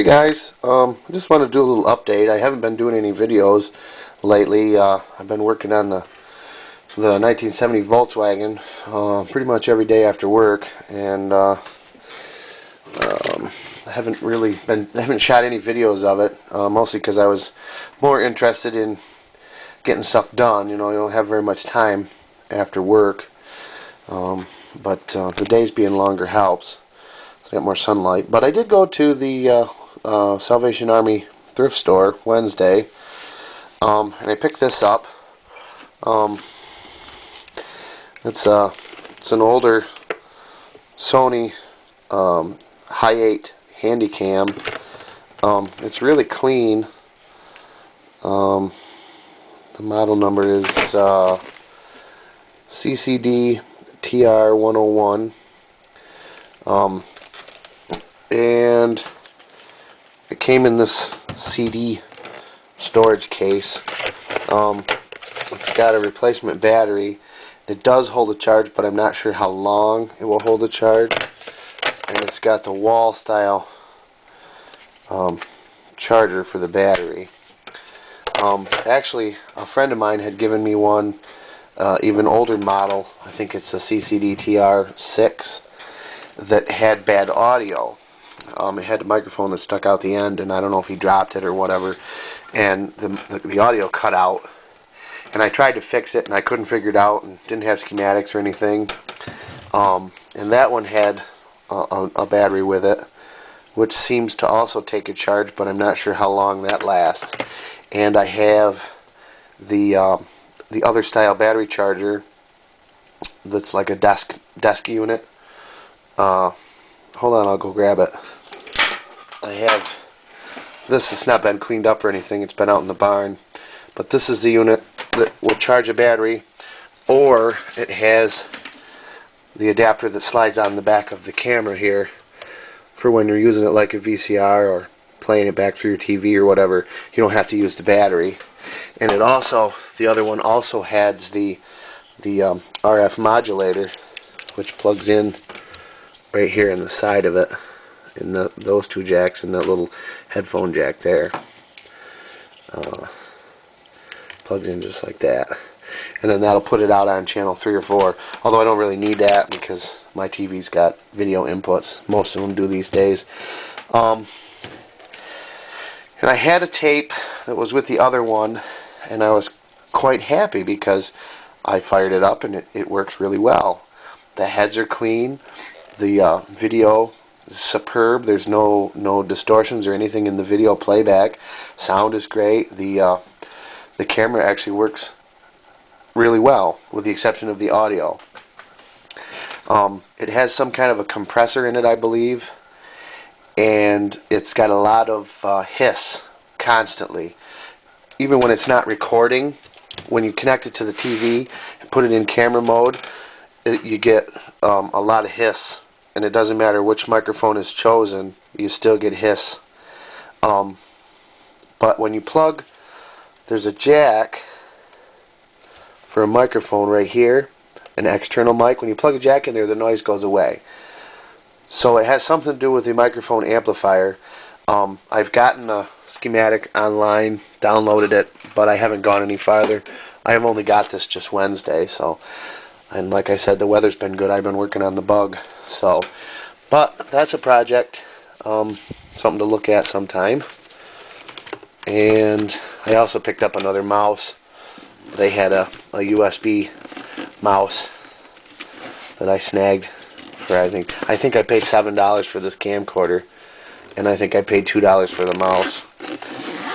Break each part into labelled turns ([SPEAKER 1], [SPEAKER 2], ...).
[SPEAKER 1] Hey guys, I just want to do a little update. I haven't been doing any videos lately. I've been working on the 1970 Volkswagen pretty much every day after work, and I haven't shot any videos of it, mostly because I was more interested in getting stuff done. You know, you don't have very much time after work, but the days being longer helps. So I got more sunlight. But I did go to the Salvation Army thrift store Wednesday, and I picked this up. It's an older Sony Hi8 Handycam. It's really clean. The model number is CCD TR101, and it came in this CD storage case. It's got a replacement battery. It does hold a charge, but I'm not sure how long it will hold a charge. And it's got the wall style charger for the battery. Actually, a friend of mine had given me one, even older model. I think it's a CCD TR6 that had bad audio. It had a microphone that stuck out the end, and I don't know if he dropped it or whatever, and the audio cut out. And I tried to fix it, and I couldn't figure it out, and didn't have schematics or anything. And that one had a battery with it, which seems to also take a charge, but I'm not sure how long that lasts. And I have the other style battery charger that's like a desk unit. Hold on, I'll go grab it. I have this. It's not been cleaned up or anything. It's been out in the barn. But this is the unit that will charge a battery, or it has the adapter that slides on the back of the camera here for when you're using it like a VCR or playing it back through your TV or whatever. You don't have to use the battery. And it also, the other one also has the RF modulator, which plugs in right here in the side of it, in those two jacks and that little headphone jack there. Plugs in just like that, and then that'll put it out on channel 3 or 4, although I don't really need that because my TV's got video inputs. Most of them do these days. And I had a tape that was with the other one, and I was quite happy because I fired it up and it works really well. The heads are clean, the video is superb. There's no distortions or anything in the video playback. Sound is great. The camera actually works really well, with the exception of the audio. It has some kind of a compressor in it, I believe, and it's got a lot of hiss constantly. Even when it's not recording, when you connect it to the TV and put it in camera mode, you get a lot of hiss, and it doesn't matter which microphone is chosen, you still get hiss. But when you plug, there's a jack for a microphone right here, an external mic. When you plug a jack in there, the noise goes away. So it has something to do with the microphone amplifier. I've gotten a schematic online, downloaded it, but I haven't gone any farther. I have only got this just Wednesday, so, and like I said, the weather's been good. I've been working on the bug, so, but that's a project, something to look at sometime. And I also picked up another mouse. They had a USB mouse that I snagged for, I think I paid $7 for this camcorder, and I think I paid $2 for the mouse.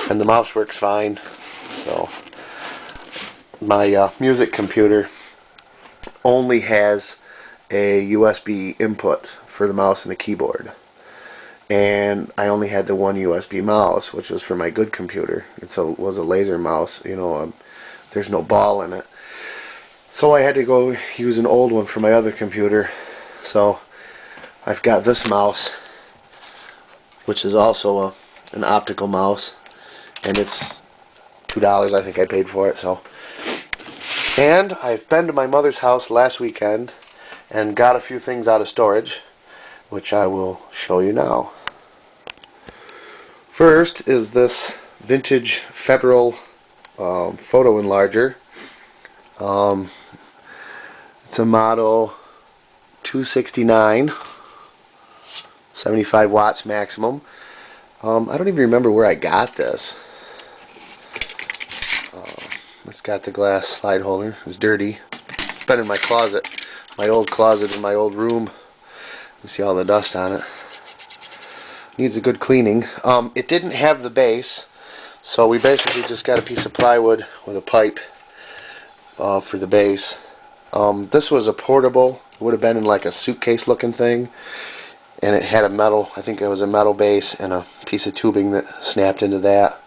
[SPEAKER 1] And the mouse works fine. So my music computer only has a USB input for the mouse and the keyboard. And I only had the one USB mouse, which was for my good computer. It was a laser mouse, you know, there's no ball in it. So I had to go use an old one for my other computer. So I've got this mouse, which is also an optical mouse, and it's $2 I think I paid for it. So, and I've been to my mother's house last weekend and got a few things out of storage, which I will show you now. First is this vintage Federal photo enlarger. It's a model 269, 75 watts maximum. I don't even remember where I got this. It's got the glass slide holder. It's dirty. It's been in my closet, my old closet in my old room. You see all the dust on it. Needs a good cleaning. It didn't have the base, so we basically just got a piece of plywood with a pipe for the base. This was a portable. It would have been in like a suitcase looking thing, and it had a metal, I think it was a metal base and a piece of tubing that snapped into that.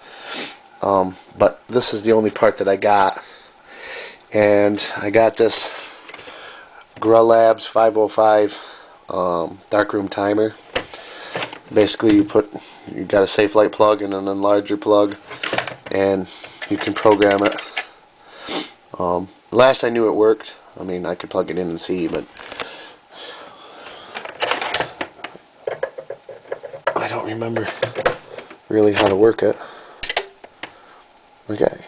[SPEAKER 1] But this is the only part that I got, and I got this Grolabs 505 darkroom timer. Basically you got a safe light plug and an enlarger plug, and you can program it. Last I knew it worked. I mean, I could plug it in and see, but I don't remember really how to work it. Okay.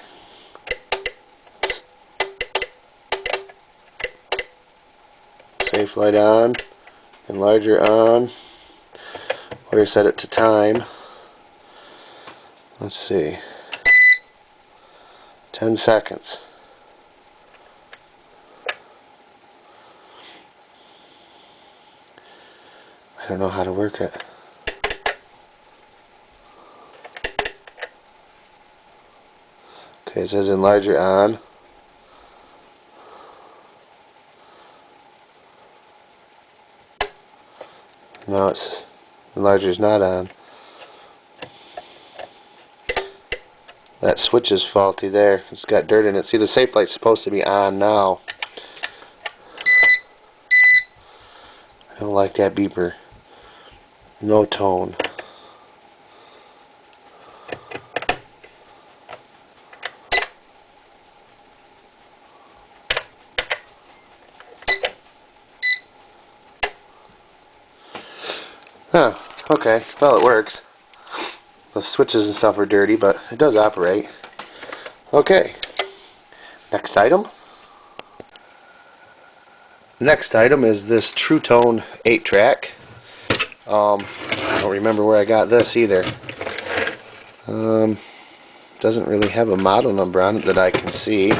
[SPEAKER 1] Safe light on, enlarger on. We're set it to time. Let's see. 10 seconds. I don't know how to work it. Okay, it says enlarger on. No, it's enlarger's not on. That switch is faulty there. It's got dirt in it. See, the safe light's supposed to be on now. I don't like that beeper. No tone. Huh, okay, well it works. The switches and stuff are dirty, but it does operate. Okay, next item. Next item is this True Tone 8-track. I don't remember where I got this either. Doesn't really have a model number on it that I can see.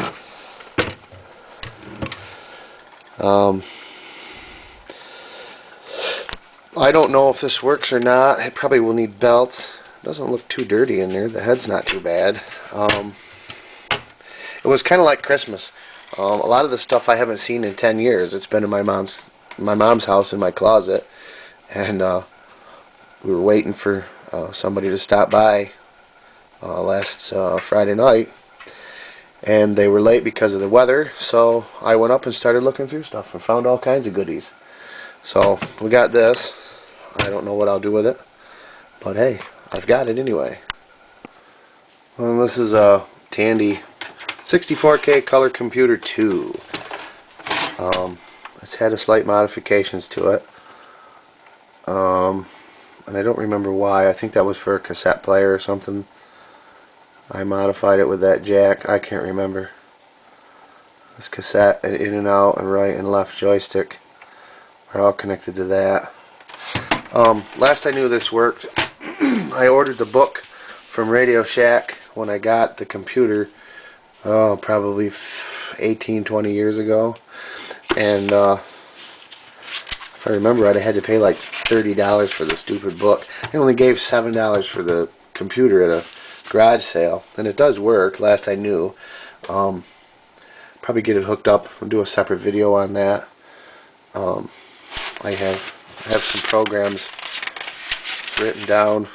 [SPEAKER 1] I don't know if this works or not. It probably will need belts. It doesn't look too dirty in there. The head's not too bad. It was kind of like Christmas. A lot of the stuff I haven't seen in 10 years. It's been in my mom's house in my closet, and we were waiting for somebody to stop by last Friday night, and they were late because of the weather. So I went up and started looking through stuff and found all kinds of goodies. So we got this. I don't know what I'll do with it, but hey, I've got it anyway. Well, this is a Tandy 64K Color Computer 2. It's had a slight modifications to it, and I don't remember why. I think that was for a cassette player or something. I modified it with that jack. I can't remember. This cassette, in and out, and right and left joystick are all connected to that. Last I knew this worked, I ordered the book from Radio Shack when I got the computer, probably 18-20 years ago, and if I remember right, I had to pay like $30 for the stupid book. I only gave $7 for the computer at a garage sale, and it does work, last I knew. Probably get it hooked up and do a separate video on that. I have some programs written down.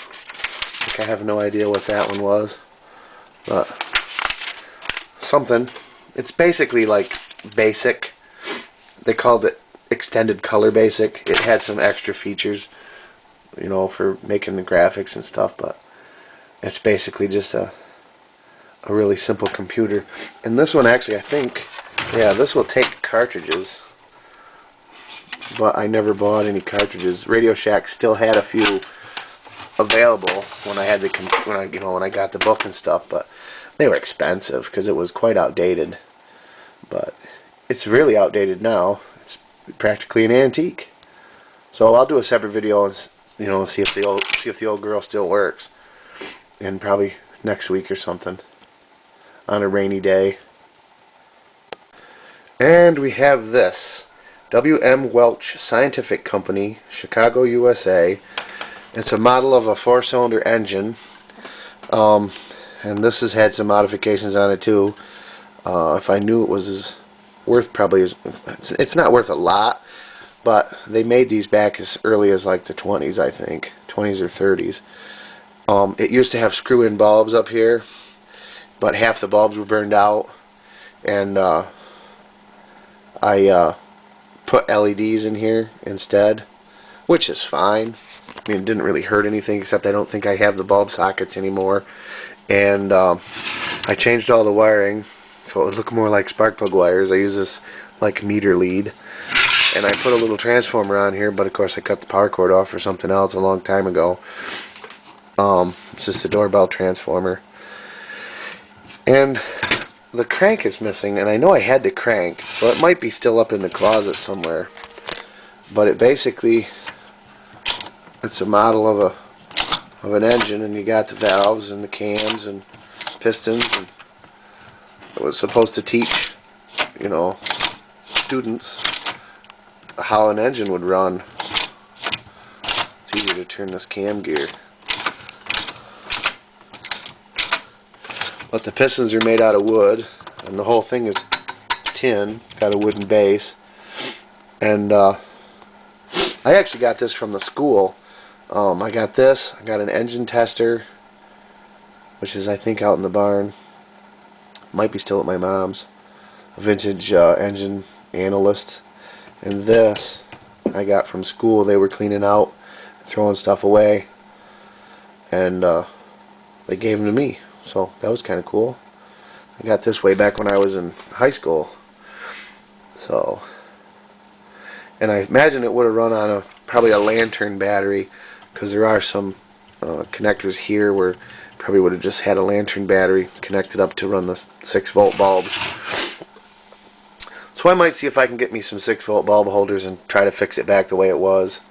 [SPEAKER 1] I have no idea what that one was, but something. It's basically like basic. They called it extended color basic. It had some extra features, you know, for making the graphics and stuff, but it's basically just a really simple computer. And this one actually, I think, yeah, this will take cartridges, but I never bought any cartridges. Radio Shack still had a few available when I had the when I got the book and stuff, but they were expensive because it was quite outdated. But it's really outdated now. It's practically an antique. So I'll do a separate video and see if the old girl still works, and probably next week or something on a rainy day. And we have this W.M. Welch Scientific Company, Chicago, USA. It's a model of a 4-cylinder engine, and this has had some modifications on it too. If I knew it was it's not worth a lot, but they made these back as early as like the 20s, I think, 20s or 30s. It used to have screw-in bulbs up here, but half the bulbs were burned out, and I put LEDs in here instead, which is fine. I mean, it didn't really hurt anything, except I don't think I have the bulb sockets anymore. And I changed all the wiring so it would look more like spark plug wires. I use this like meter lead, and I put a little transformer on here, but of course I cut the power cord off for something else a long time ago. It's just a doorbell transformer. And the crank is missing, and I know I had the crank, so it might be still up in the closet somewhere. But it's a model of an engine, and you got the valves and the cams and pistons, and it was supposed to teach, students how an engine would run. It's easier to turn this cam gear. But the pistons are made out of wood, and the whole thing is tin, got a wooden base. And I actually got this from the school. I got an engine tester, which is I think out in the barn. Might be still at my mom's. A vintage engine analyst. And this I got from school. They were cleaning out, throwing stuff away, and they gave them to me. So that was kind of cool. I got this way back when I was in high school. So, and I imagine it would have run on probably a lantern battery, because there are some connectors here where probably would have just had a lantern battery connected up to run the 6-volt bulbs. So I might see if I can get me some 6-volt bulb holders and try to fix it back the way it was.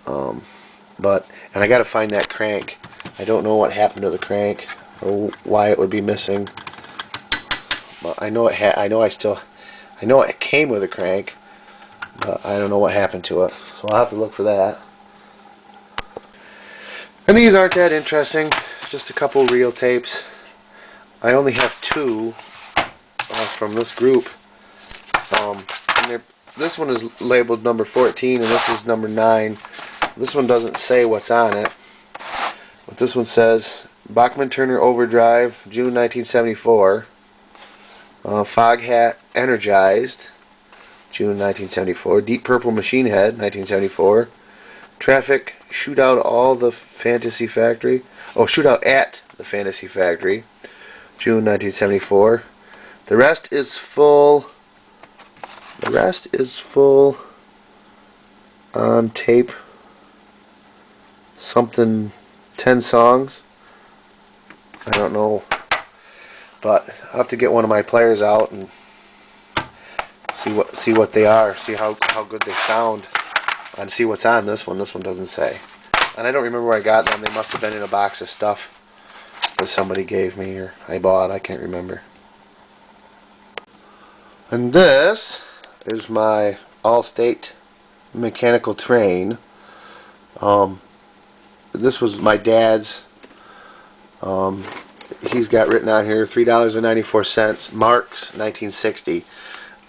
[SPEAKER 1] And I got to find that crank. I don't know what happened to the crank or why it would be missing. But I know it came with a crank, but I don't know what happened to it. So I'll have to look for that. And these aren't that interesting. Just a couple reel tapes. I only have 2 from this group. And this one is labeled number 14, and this is number 9. This one doesn't say what's on it, but this one says Bachman Turner Overdrive, June 1974. Foghat Energized, June 1974. Deep Purple Machine Head, 1974. Traffic Shootout All the Fantasy Factory. Oh, Shootout at the Fantasy Factory, June 1974. The rest is full. The rest is full on tape. Something 10 songs. I don't know, but I'll have to get one of my players out and see what they are, see how good they sound, and see what's on this one. This one doesn't say, and I don't remember where I got them. They must have been in a box of stuff that somebody gave me or I bought. I can't remember. And this is my Allstate mechanical train. This was my dad's. He's got written out here $3.94, Marks, 1960.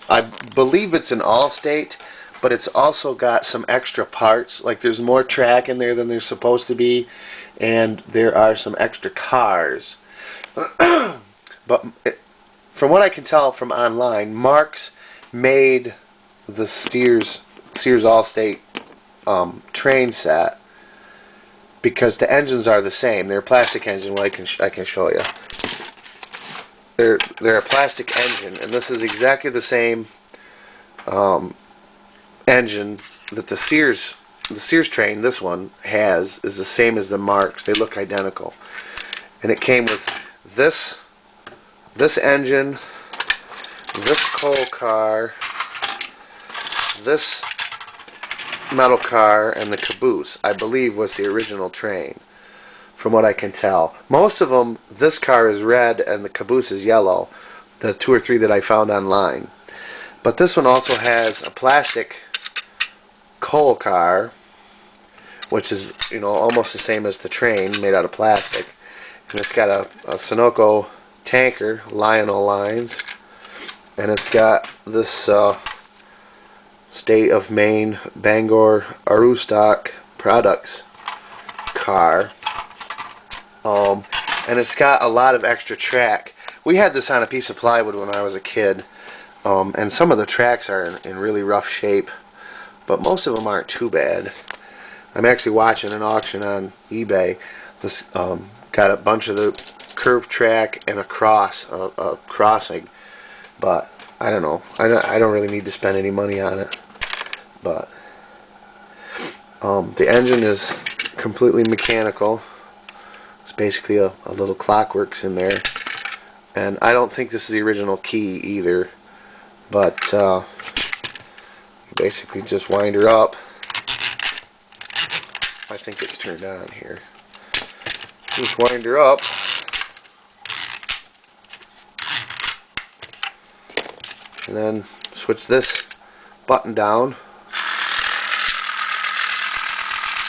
[SPEAKER 1] I believe it's an Allstate, but it's also got some extra parts. Like there's more track in there than there's supposed to be, and there are some extra cars. But from what I can tell from online, Marks made the Sears Allstate train set because the engines are the same. They're a plastic engine. Well, I can show you. They're a plastic engine, and this is exactly the same engine that the Sears the Sears train, this one has, is the same as the Marks. They look identical. And it came with this engine, this coal car, this metal car, and the caboose, I believe, was the original train, from what I can tell. Most of them, this car is red and the caboose is yellow, the 2 or 3 that I found online. But this one also has a plastic coal car, which is, you know, almost the same as the train, made out of plastic. And it's got a Sunoco tanker, Lionel lines, and it's got this State of Maine Bangor Aroostook Products car, and it's got a lot of extra track. We had this on a piece of plywood when I was a kid, and some of the tracks are in really rough shape, but most of them aren't too bad. I'm actually watching an auction on eBay. This got a bunch of the curved track and a crossing, but I don't know. I don't really need to spend any money on it. But the engine is completely mechanical. It's basically a little clockworks in there, and I don't think this is the original key either. But you basically just wind her up. I think it's turned on here. Just wind her up. And then switch this button down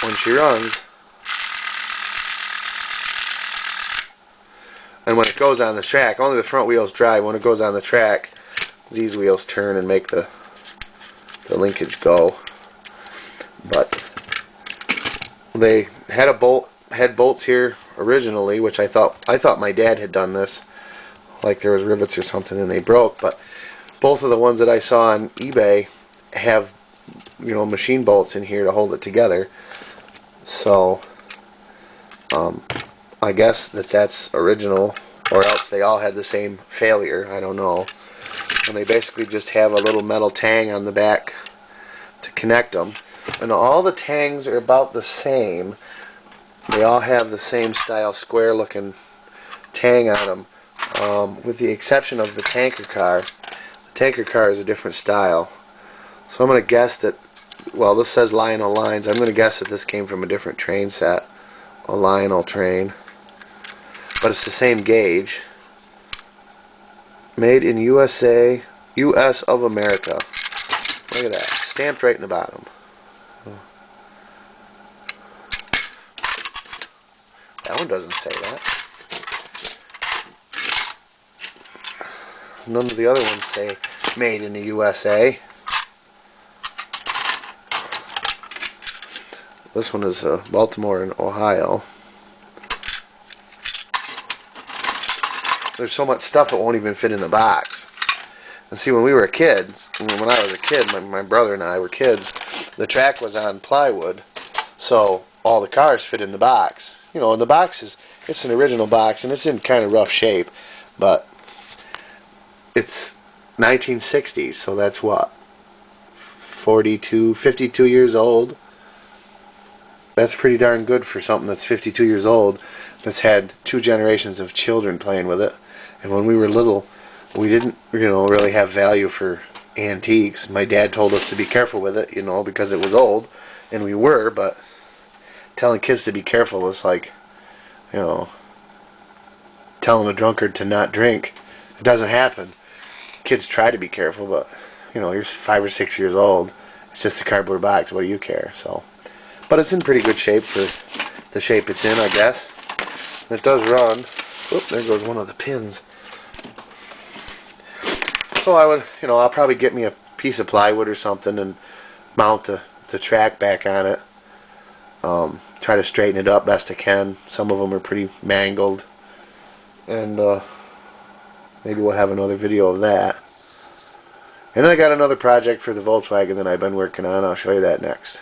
[SPEAKER 1] when she runs. And when it goes on the track, only the front wheels drive. When it goes on the track, these wheels turn and make the linkage go. But they had bolts here originally, which I thought my dad had done this, like there was rivets or something and they broke. But both of the ones that I saw on eBay have, you know, machine bolts in here to hold it together. So I guess that's original, or else they all had the same failure. I don't know. And they basically just have a little metal tang on the back to connect them. And all the tangs are about the same. They all have the same style, square looking tang on them, with the exception of the tanker car. The tanker car is a different style. So I'm going to guess that, well, this says Lionel lines. I'm going to guess that this came from a different train set, a Lionel train. But it's the same gauge. Made in USA, US of America. Look at that. Stamped right in the bottom. That one doesn't say that. None of the other ones say made in the USA. This one is Baltimore and Ohio. There's so much stuff it won't even fit in the box. And see, when we were kids, when I was a kid, my brother and I were kids, the track was on plywood, so all the cars fit in the box. You know, and the box it's an original box, and it's in kind of rough shape, but it's 1960s, so that's what, 52 years old. That's pretty darn good for something that's 52 years old, that's had 2 generations of children playing with it. And when we were little, we didn't, you know, really have value for antiques. My dad told us to be careful with it, you know, because it was old, and we were, but telling kids to be careful was like, you know, telling a drunkard to not drink. It doesn't happen. Kids try to be careful, but, you know, you're 5 or 6 years old. It's just a cardboard box. What do you care? So, but it's in pretty good shape for the shape it's in, I guess. And it does run. Oop, there goes one of the pins. So I would, you know, I'll probably get me a piece of plywood or something and mount the track back on it. Try to straighten it up best I can. Some of them are pretty mangled. And maybe we'll have another video of that. And I got another project for the Volkswagen that I've been working on. I'll show you that next.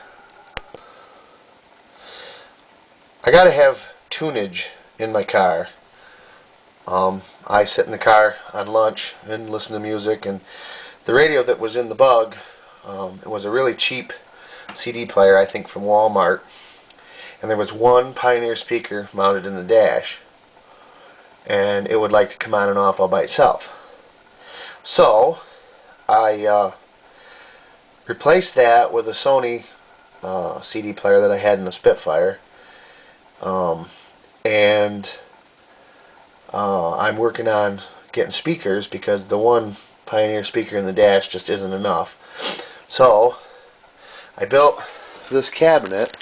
[SPEAKER 1] I gotta have tunage in my car. I sit in the car on lunch and listen to music, and the radio that was in the Bug, it was a really cheap CD player, I think from Walmart, and there was one Pioneer speaker mounted in the dash, and it would like to come on and off all by itself. So I replaced that with a Sony CD player that I had in the Spitfire, and I'm working on getting speakers because the one Pioneer speaker in the dash just isn't enough. So I built this cabinet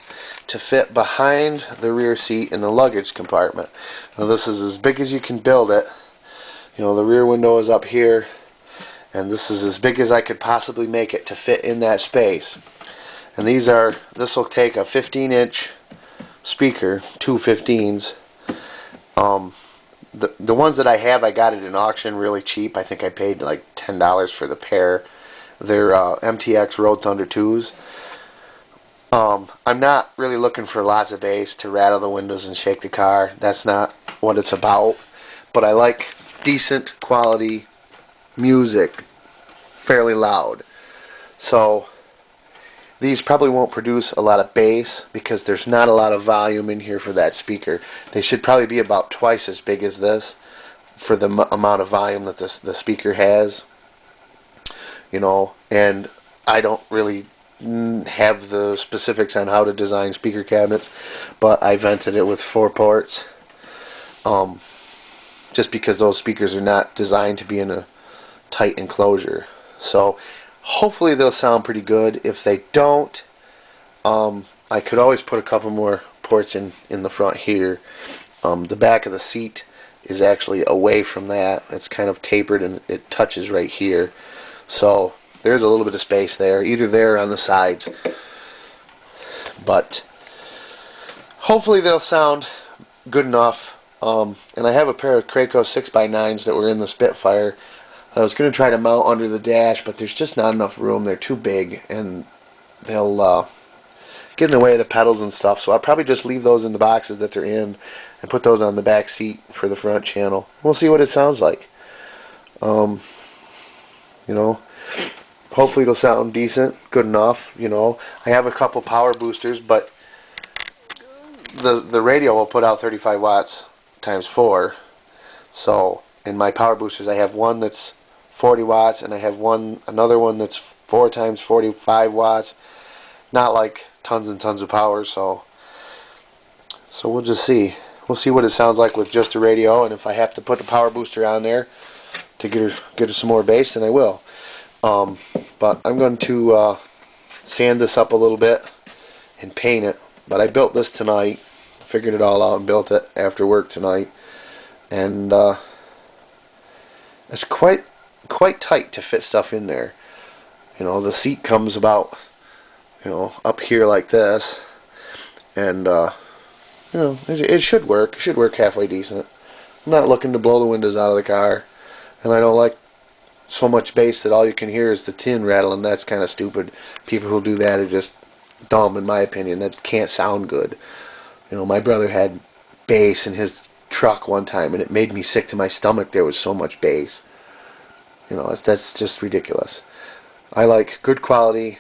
[SPEAKER 1] to fit behind the rear seat in the luggage compartment. Now this is as big as you can build it. You know, the rear window is up here, and this is as big as I could possibly make it to fit in that space. And this will take a 15-inch speaker, two 15s. The ones that I have, I got it in auction really cheap. I think I paid like $10 for the pair. They're MTX Road Thunder 2s. I'm not really looking for lots of bass to rattle the windows and shake the car. That's not what it's about. But I like decent quality music, fairly loud. So these probably won't produce a lot of bass because there's not a lot of volume in here for that speaker. They should probably be about twice as big as this for the amount of volume that the speaker has. You know, and I don't really have the specifics on how to design speaker cabinets, but I vented it with 4 ports, just because those speakers are not designed to be in a tight enclosure. So hopefully they'll sound pretty good. If they don't, I could always put a couple more ports in the front here. The back of the seat is actually away from that. It's kind of tapered and it touches right here. So there's a little bit of space there, either there or on the sides. But hopefully they'll sound good enough. And I have a pair of Kraco 6x9s that were in the Spitfire. I was going to try to mount under the dash, but there's just not enough room. They're too big, and they'll get in the way of the pedals and stuff. So I'll probably just leave those in the boxes that they're in and put those on the back seat for the front channel. We'll see what it sounds like. You know, hopefully it'll sound decent, good enough. You know, I have a couple power boosters, but the radio will put out 35 watts times 4. So in my power boosters, I have one that's 40 watts, and I have another one that's 4 times 45 watts. Not like tons and tons of power. So we'll just see. We'll see what it sounds like with just the radio, and if I have to put the power booster on there to get her some more bass, then I will. But I'm going to sand this up a little bit and paint it. But I built this tonight, figured it all out and built it after work tonight, and it's quite tight to fit stuff in there. You know, the seat comes about, you know, up here like this, and you know, it should work. It should work halfway decent. I'm not looking to blow the windows out of the car, and I don't like so much bass that all you can hear is the tin rattling. That's kind of stupid. People who do that are just dumb, in my opinion. That can't sound good. You know, my brother had bass in his truck one time, and it made me sick to my stomach. There was so much bass. You know, that's just ridiculous. I like good quality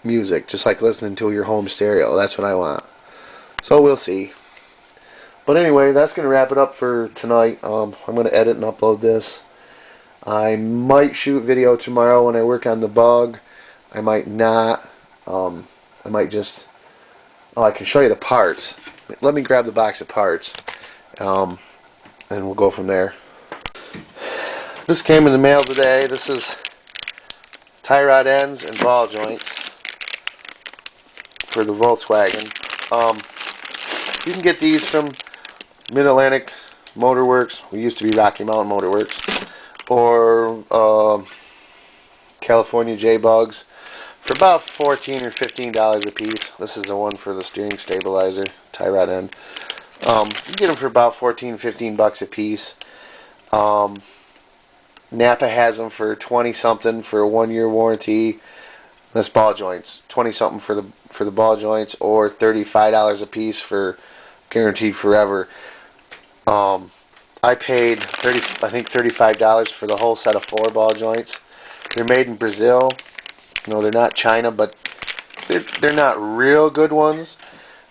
[SPEAKER 1] music, just like listening to your home stereo. That's what I want. So we'll see. But anyway, that's going to wrap it up for tonight. I'm going to edit and upload this. I might shoot video tomorrow when I work on the Bug. I might not. I might just... Oh, I can show you the parts. Let me grab the box of parts, and we'll go from there. This came in the mail today. This is tie rod ends and ball joints for the Volkswagen. You can get these from Mid-Atlantic Motor Works. We used to be Rocky Mountain Motor Works. Or California J-Bugs for about $14 or $15 a piece. This is the one for the steering stabilizer, tie rod end. You can get them for about $14-15 a piece. Napa has them for 20 something for a 1-year warranty. That's ball joints, 20 something for the ball joints, or $35 a piece for guaranteed forever. I paid I think $35 for the whole set of 4 ball joints. They're made in Brazil. You know, they're not China, but they're not real good ones,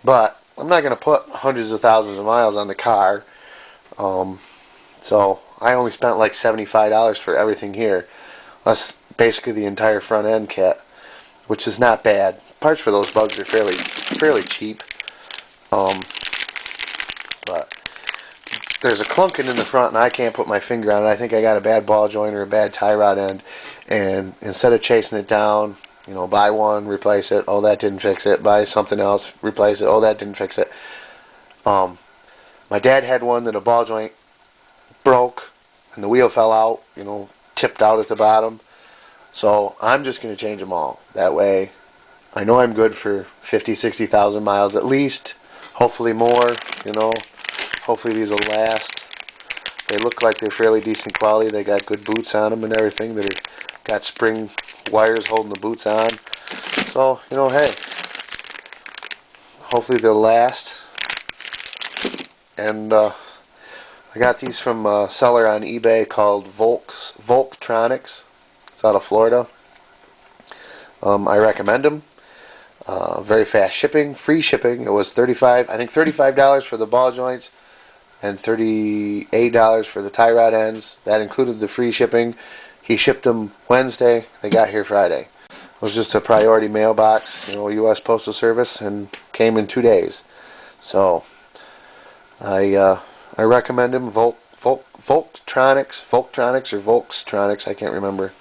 [SPEAKER 1] but I'm not going to put hundreds of thousands of miles on the car. So I only spent like $75 for everything here. That's basically the entire front end kit, which is not bad. Parts for those bugs are fairly cheap. But there's a clunking in the front, and I can't put my finger on it. I think I got a bad ball joint or a bad tie rod end, and instead of chasing it down, you know, buy one, replace it. Oh, that didn't fix it. Buy something else, replace it. Oh, that didn't fix it. My dad had one that a ball joint broke, and the wheel fell out. You know, tipped out at the bottom. So I'm just going to change them all. That way, I know I'm good for 50, 60,000 miles at least. Hopefully more. You know, hopefully these will last. They look like they're fairly decent quality. They got good boots on them and everything. They're got spring wires holding the boots on. So, you know, hey, hopefully they'll last. And I got these from a seller on eBay called Volktronics. It's out of Florida. I recommend them. Very fast shipping, free shipping. It was $35 for the ball joints and $38 for the tie rod ends. That included the free shipping. He shipped them Wednesday. They got here Friday. It was just a priority mailbox, you know, U.S. Postal Service, and came in 2 days. So I recommend them. Volktronics or Volkstronics. I can't remember.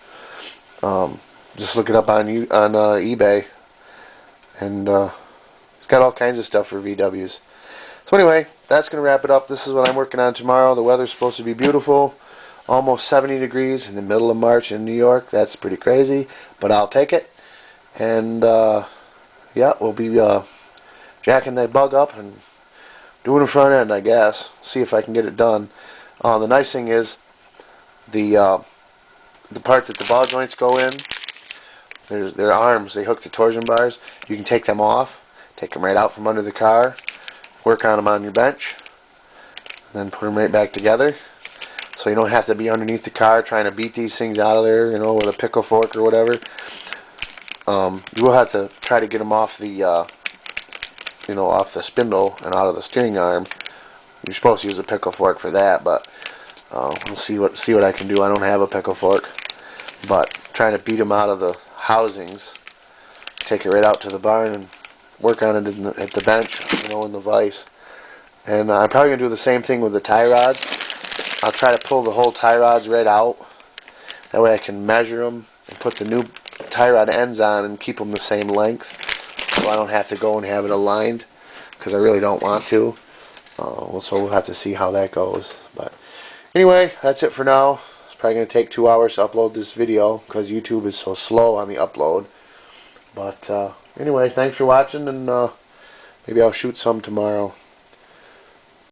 [SPEAKER 1] Just look it up on eBay, and it's got all kinds of stuff for VWs. So anyway, that's going to wrap it up. This is what I'm working on tomorrow. The weather's supposed to be beautiful. Almost 70 degrees in the middle of March in New York. That's pretty crazy, but I'll take it. And yeah, we'll be jacking that bug up and doing the front end, I guess. See if I can get it done. The nice thing is the part that the ball joints go in, their arms, they hook the torsion bars. You can take them off, take them right out from under the car, work on them on your bench, then put them right back together. So you don't have to be underneath the car trying to beat these things out of there, you know, with a pickle fork or whatever. You will have to try to get them off the, you know, off the spindle and out of the steering arm. You're supposed to use a pickle fork for that, but we'll see what I can do. I don't have a pickle fork, but trying to beat them out of the housings, take it right out to the barn and work on it at the bench, you know, in the vise. And I'm probably gonna do the same thing with the tie rods. I'll try to pull the whole tie rods right out. That way I can measure them and put the new tie rod ends on and keep them the same length, so I don't have to go and have it aligned, because I really don't want to. So we'll have to see how that goes. But anyway, that's it for now. It's probably going to take 2 hours to upload this video because YouTube is so slow on the upload. But anyway, thanks for watching, and maybe I'll shoot some tomorrow.